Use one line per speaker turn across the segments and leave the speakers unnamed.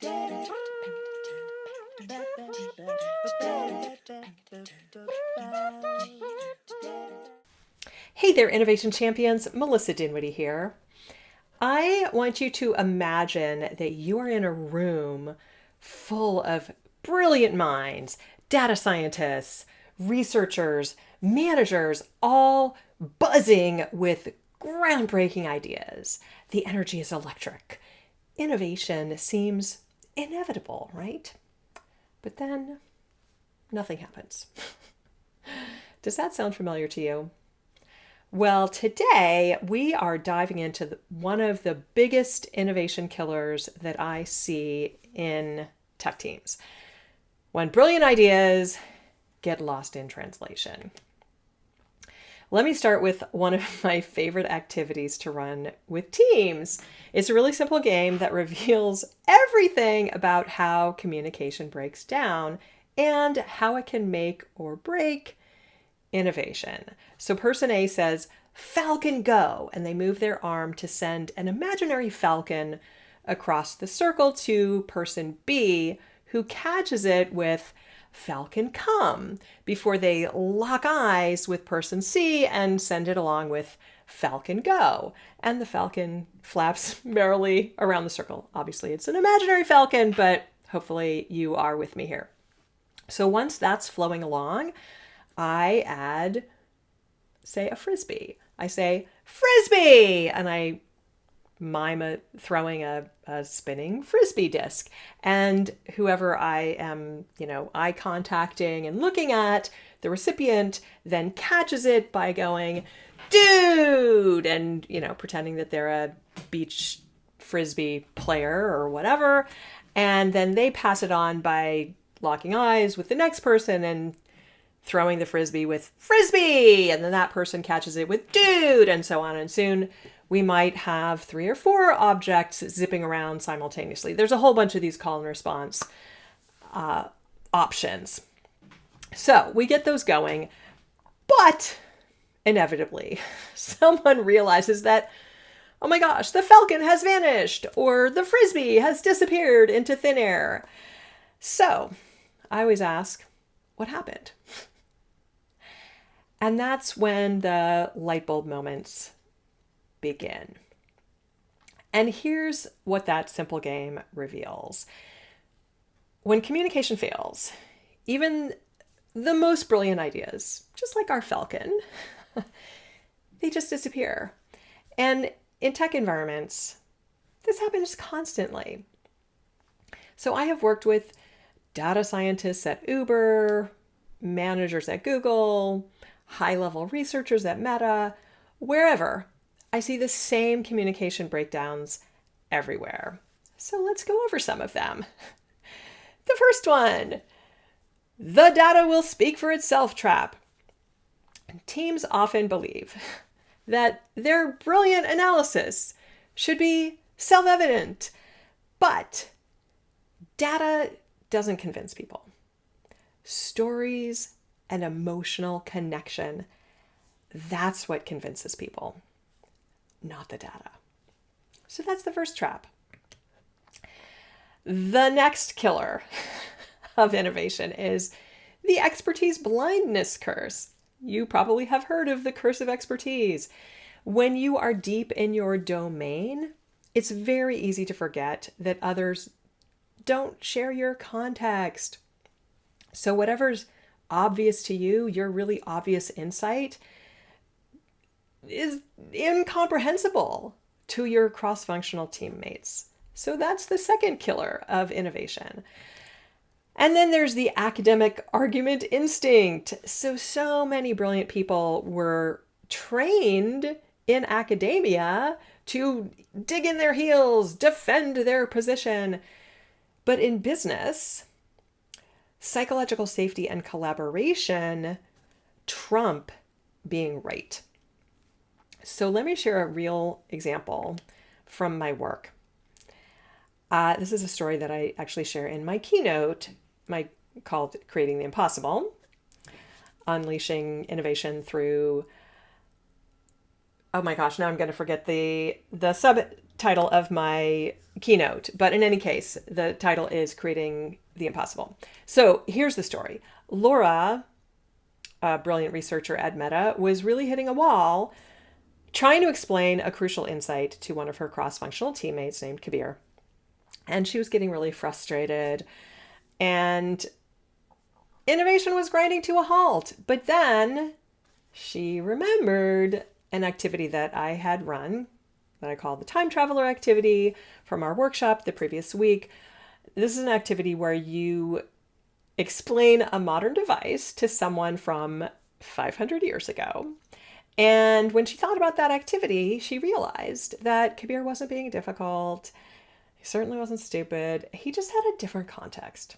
Hey there, Innovation Champions. Melissa Dinwiddie here. I want you to imagine that you are in a room full of brilliant minds, data scientists, researchers, managers, all buzzing with groundbreaking ideas. The energy is electric. Innovation seems inevitable, right? But then nothing happens. Does that sound familiar to you? Well, today we are diving into one of the biggest innovation killers that I see in tech teams. When brilliant ideas get lost in translation. Let me start with one of my favorite activities to run with teams. It's a really simple game that reveals everything about how communication breaks down and how it can make or break innovation. So person A says, "Falcon, go," and they move their arm to send an imaginary falcon across the circle to person B, who catches it with "Falcon, come," before they lock eyes with person C and send it along with "Falcon, go." And the falcon flaps merrily around the circle. Obviously, it's an imaginary falcon, but hopefully you are with me here. So once that's flowing along, I add, say, a frisbee. I say, "Frisbee!" and I mime throwing a spinning frisbee disc. And whoever I am, eye contacting and looking at, the recipient then catches it by going, "Dude!" and, pretending that they're a beach frisbee player or whatever. And then they pass it on by locking eyes with the next person and throwing the frisbee with "Frisbee," and then that person catches it with "Dude," and so on. And soon we might have 3 or 4 objects zipping around simultaneously. There's a whole bunch of these call and response options. So we get those going, but inevitably someone realizes that, oh my gosh, the falcon has vanished, or the frisbee has disappeared into thin air. So I always ask, what happened? And that's when the light bulb moments begin. And here's what that simple game reveals. When communication fails, even the most brilliant ideas, just like our falcon, they just disappear. And in tech environments, this happens constantly. So I have worked with data scientists at Uber, managers at Google, high-level researchers at Meta, wherever. I see the same communication breakdowns everywhere. So let's go over some of them. The first one, the data will speak for itself trap. Teams often believe that their brilliant analysis should be self-evident, but data doesn't convince people. Stories and emotional connection, that's what convinces people, not the data. So that's the first trap. The next killer of innovation is the expertise blindness curse. You probably have heard of the curse of expertise. When you are deep in your domain, it's very easy to forget that others don't share your context. So whatever's obvious to you, your really obvious insight, is incomprehensible to your cross-functional teammates. So that's the second killer of innovation. And then there's the academic argument instinct. So many brilliant people were trained in academia to dig in their heels, defend their position. But in business, psychological safety and collaboration trump being right. So let me share a real example from my work. This is a story that I actually share in my keynote, called Creating the Impossible, Unleashing Innovation Through, oh my gosh, now I'm going to forget the title of my keynote. But in any case, the title is Creating the Impossible. So here's the story. Laura, a brilliant researcher at Meta, was really hitting a wall trying to explain a crucial insight to one of her cross-functional teammates named Kabir. And she was getting really frustrated. And innovation was grinding to a halt. But then she remembered an activity that I had run that I call the time traveler activity from our workshop the previous week. This is an activity where you explain a modern device to someone from 500 years ago. And when she thought about that activity, she realized that Kabir wasn't being difficult. He certainly wasn't stupid. He just had a different context.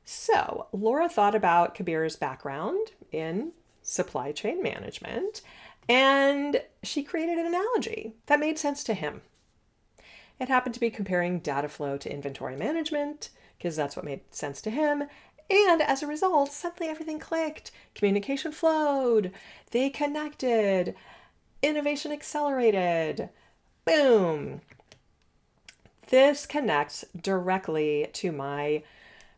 So Laura thought about Kabir's background in supply chain management, and she created an analogy that made sense to him. It happened to be comparing data flow to inventory management, because that's what made sense to him. And as a result, suddenly everything clicked. Communication flowed. They connected. Innovation accelerated. Boom. This connects directly to my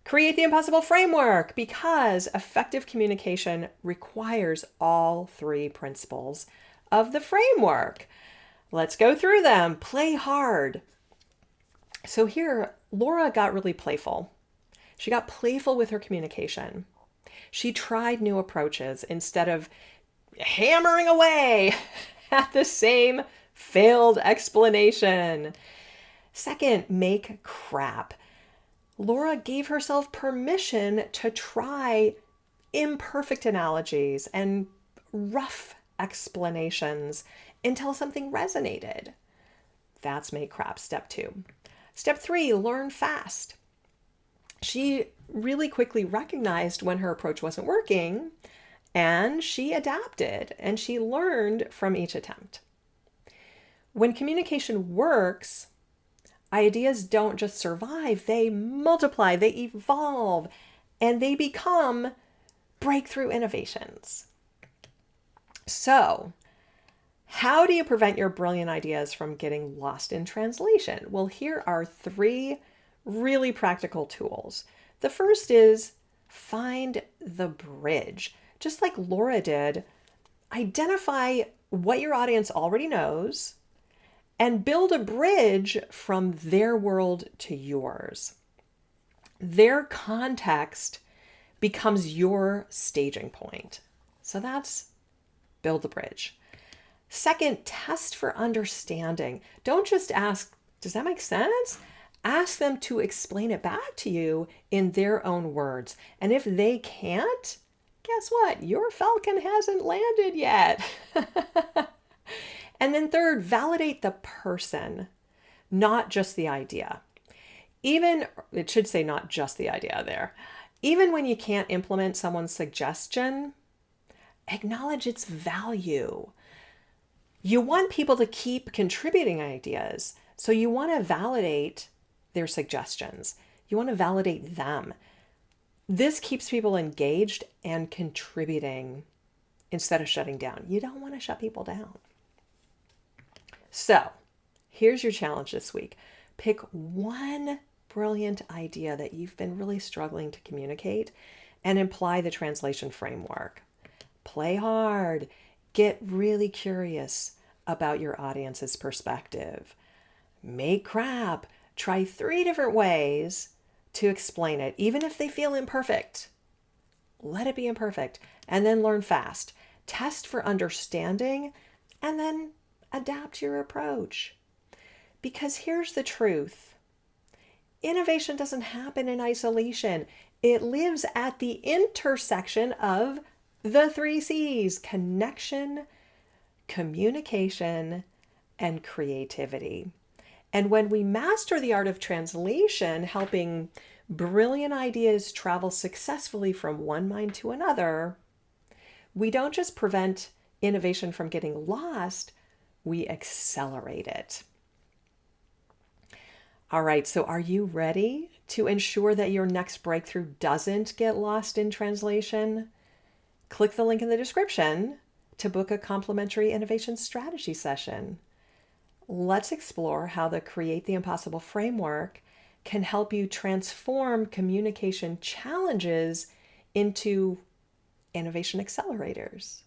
Create the Impossible framework, because effective communication requires all three principles of the framework. Let's go through them. Play hard. So here, Laura got really playful. She got playful with her communication. She tried new approaches instead of hammering away at the same failed explanation. Second, make crap. Laura gave herself permission to try imperfect analogies and rough explanations until something resonated. That's make crap, step 2. Step 3, learn fast. She really quickly recognized when her approach wasn't working, and she adapted and she learned from each attempt. When communication works, ideas don't just survive, they multiply, they evolve, and they become breakthrough innovations. So, how do you prevent your brilliant ideas from getting lost in translation? Well, here are 3 really practical tools. The first is find the bridge. Just like Laura did, identify what your audience already knows and build a bridge from their world to yours. Their context becomes your staging point. So that's build the bridge. Second, test for understanding. Don't just ask, does that make sense? Ask them to explain it back to you in their own words. And if they can't, guess what? Your Falcon hasn't landed yet. And then third, validate the person, not just the idea. It should say not just the idea there. Even when you can't implement someone's suggestion, acknowledge its value. You want people to keep contributing ideas, so you want to validate their suggestions. You want to validate them. This keeps people engaged and contributing instead of shutting down. You don't want to shut people down. So, here's your challenge this week. Pick one brilliant idea that you've been really struggling to communicate and apply the translation framework. Play hard. Get really curious about your audience's perspective. Make crap. Try 3 different ways to explain it, even if they feel imperfect. Let it be imperfect, and then learn fast. Test for understanding, and then adapt your approach. Because here's the truth. Innovation doesn't happen in isolation. It lives at the intersection of the 3 C's: connection, communication, and creativity. And when we master the art of translation, helping brilliant ideas travel successfully from one mind to another, we don't just prevent innovation from getting lost, we accelerate it. All right, so are you ready to ensure that your next breakthrough doesn't get lost in translation? Click the link in the description to book a complimentary innovation strategy session. let's explore how the Create the Impossible framework can help you transform communication challenges into innovation accelerators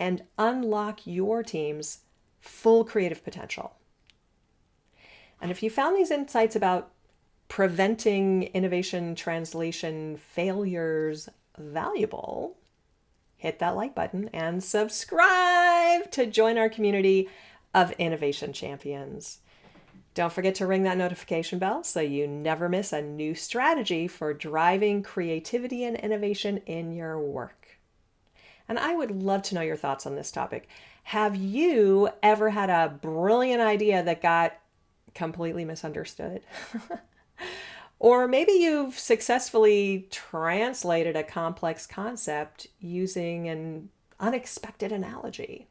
and unlock your team's full creative potential. And if you found these insights about preventing innovation translation failures valuable, hit that like button and subscribe to join our community of innovation champions. Don't forget to ring that notification bell so you never miss a new strategy for driving creativity and innovation in your work. And I would love to know your thoughts on this topic. Have you ever had a brilliant idea that got completely misunderstood? Or maybe you've successfully translated a complex concept using an unexpected analogy.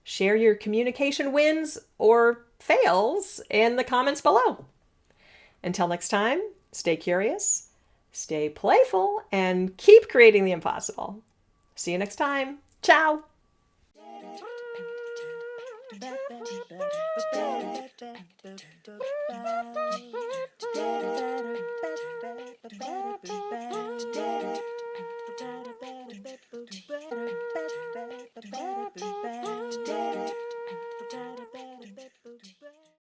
Share your communication wins or fails in the comments below. Until next time, stay curious, stay playful, and keep creating the impossible. See you next time. Ciao. Better.